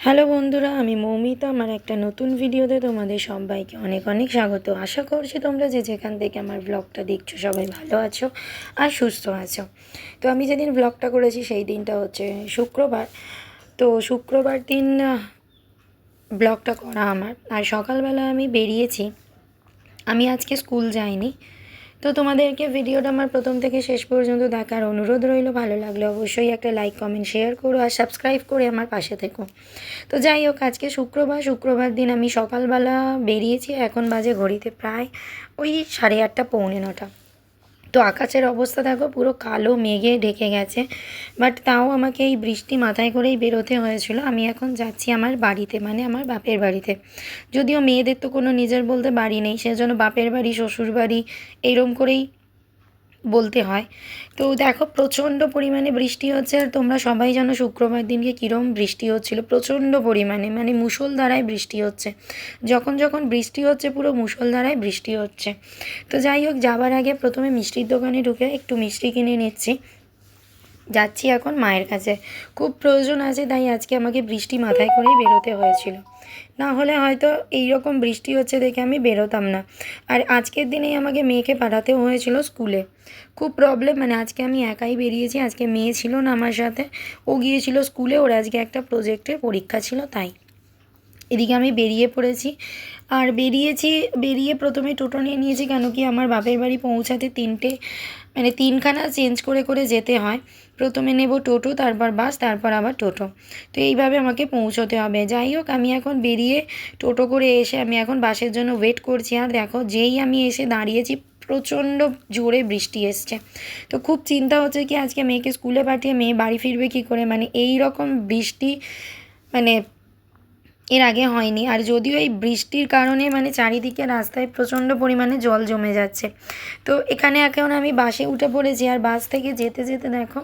Hello বন্ধুরা, আমি মৌমিতা। আমার একটা নতুন ভিডিওতে তোমাদের সবাইকে অনেক অনেক স্বাগত। আশা করছি তোমরা যে যেখান থেকে আমার ব্লগটা দেখছো সবাই ভালো আছো আর সুস্থ আছো। তো আমি যেদিন ব্লগটা করেছি সেই দিনটা হচ্ছে শুক্রবার। তো শুক্রবার দিন ব্লগটা করা আমার। আর সকালবেলা আমি বেরিয়েছি, আমি আজকে স্কুল যাইনি। তো তোমাদেরকে ভিডিওটা আমার প্রথম থেকে শেষ পর্যন্ত দেখার অনুরোধ রইল। ভালো লাগলে অবশ্যই একটা লাইক কমেন্ট শেয়ার করো আর সাবস্ক্রাইব করে আমার পাশে থেকো। তো যাই হোক, আজকে শুক্রবার দিন আমি সকালবেলা বেরিয়েছি। এখন বাজে ঘড়িতে প্রায় ওই 8:30 পৌনে 9টা। তো আকাশের অবস্থা দেখো, পুরো কালো মেঘে ঢেকে গেছে। বাট তাও আমাকে এই বৃষ্টি মাথায় করেই বেরোতে হয়েছিল। আমি এখন যাচ্ছি আমার বাড়িতে, মানে আমার বাপের বাড়িতে। যদিও মেয়েদের তো কোনো নিজের বলতে বাড়ি নেই, সেজন্য বাপের বাড়ি শ্বশুর বাড়ি এইরকম করেই বলতে হয়। তো দেখো, প্রচণ্ড পরিমাণে বৃষ্টি হচ্ছে। আর তোমরা সবাই জানো শুক্রবার দিনকে কীরকম বৃষ্টি হচ্ছিল, প্রচণ্ড পরিমাণে, মানে মুষলধারায় বৃষ্টি হচ্ছে। যখন যখন বৃষ্টি হচ্ছে পুরো মুষলধারায় বৃষ্টি হচ্ছে। তো যাই হোক, যাবার আগে প্রথমে মিষ্টির দোকানে ঢুকে একটু মিষ্টি কিনে নিচ্ছি। যাচ্ছি এখন মায়ের কাছে, খুব প্রয়োজন আছে, তাই আজকে আমাকে বৃষ্টি মাথায় করেই বেরোতে হয়েছিল। না হলে হয়তো এই রকম বৃষ্টি হচ্ছে দেখে আমি বেরোতাম না। আর আজকের দিনেই আমাকে মেয়েকে পাঠাতেও হয়েছিল স্কুলে। খুব প্রবলেম, মানে আজকে আমি একাই বেরিয়েছি, আজকে মেয়ে ছিল না আমার সাথে। ও গিয়েছিল স্কুলে, ওর আজকে একটা প্রজেক্টের পরীক্ষা ছিল তাই। এদিকে আমি বেরিয়ে পড়েছি। আর বেরিয়ে প্রথমে টোটো নিয়ে নিয়েছি, কেন কি আমার বাপের বাড়ি পৌঁছাতে তিনখানা চেঞ্জ করে করে যেতে হয়। প্রথমে নেব টোটো, তারপর বাস, তারপর আবার টোটো। তো এইভাবে আমাকে পৌঁছতে হবে। যাই হোক, আমি এখন বেরিয়ে টোটো করে এসে আমি এখন বাসের জন্য ওয়েট করছি। আর দেখো, যেই আমি এসে দাঁড়িয়েছি প্রচণ্ড জোরে বৃষ্টি এসছে। তো খুব চিন্তা হচ্ছে কি আজকে মেয়েকে স্কুলে পাঠিয়ে মেয়ে বাড়ি ফিরবে কী করে, মানে এই রকম বৃষ্টি মানে এর আগে হয়নি। আর যদিও এই বৃষ্টির কারণে মানে চারিদিকে রাস্তায় প্রচণ্ড পরিমাণে জল জমে যাচ্ছে। তো এখানে এখন আমি বাসে উঠে পড়েছি। আর বাস থেকে যেতে যেতে দেখো,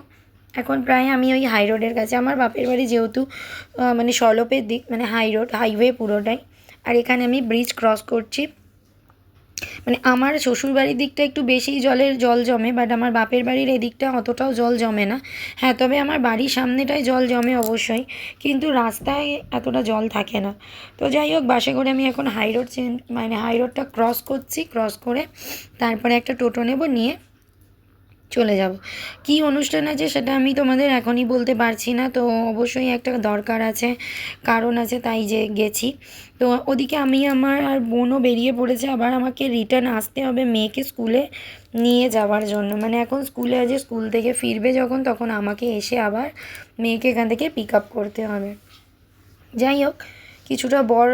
এখন প্রায় আমি ওই হাই রোডের কাছে। আমার বাপের বাড়ি যেহেতু মানে সলপের দিক, মানে হাইওয়ে পুরোটাই। আর এখানে আমি ব্রিজ ক্রস করছি। মানে আমার শ্বশুরবাড়ির দিকটা একটু বেশিই জল জমে, বাট আমার বাপের বাড়ির এদিকটা অতটাও জল জমে না। হ্যাঁ, তবে আমার বাড়ির সামনেটায় জল জমে অবশ্যই, কিন্তু রাস্তায় এতটা জল থাকে না। তো যাই হোক, বাসে করে আমি এখন হাই রোডটা ক্রস করছি। ক্রস করে তারপরে একটা টোটো নেব, নিয়ে চলে যাব। কী অনুষ্ঠান আছে সেটা আমি তোমাদের এখনই বলতে পারছি না। তো অবশ্যই একটা দরকার আছে, কারণ আছে, তাই যে গেছি। তো ওদিকে আমি আমার আর বোনও বেরিয়ে পড়েছে। আবার আমাকে রিটার্ন আসতে হবে মেয়েকে স্কুলে নিয়ে যাওয়ার জন্য। মানে এখন স্কুল থেকে ফিরবে যখন, তখন আমাকে এসে আবার মেয়েকে এখান থেকে পিক আপ করতে হবে। যাই হোক, কিছুটা বর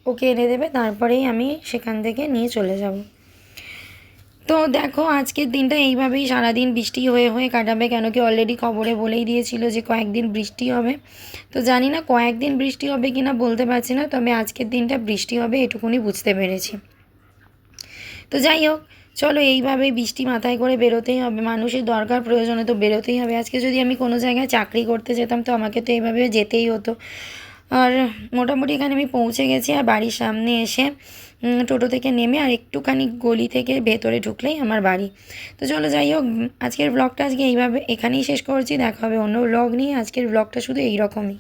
ওকে এনে দেবে, তারপরেই আমি সেখান থেকে নিয়ে চলে যাব। তো দেখো, আজকের দিনটা এইভাবেই সারাদিন বৃষ্টি হয়ে হয়ে কাটাবে, কেন কি অলরেডি খবরে বলেই দিয়েছিল যে কয়েকদিন বৃষ্টি হবে। তো জানি না কয়েকদিন বৃষ্টি হবে কি না বলতে পারছি না, তবে আজকের দিনটা বৃষ্টি হবে এটুকুনি বুঝতে পেরেছি। তো যাই হোক, চলো, এইভাবে বৃষ্টি মাথায় করে বেরোতেই হবে। মানুষের দরকার প্রয়োজনে তো বেরোতেই হবে। আজকে যদি আমি কোনো জায়গায় চাকরি করতে যেতাম তো আমাকে তো এইভাবে যেতেই হতো। আর মোটামুটি এখানে আমি পৌঁছে গেছি। আর বাড়ির সামনে এসে টোটো থেকে নেমে আর একটুখানি গলি থেকে ভেতরে ঢুকলেই আমার বাড়ি। তো চলো, যাই হোক, আজকের ব্লগটা এখানেই শেষ করছি। দেখা হবে অন্য ব্লগ নিয়ে। আজকের ব্লগটা শুধু এই রকমই।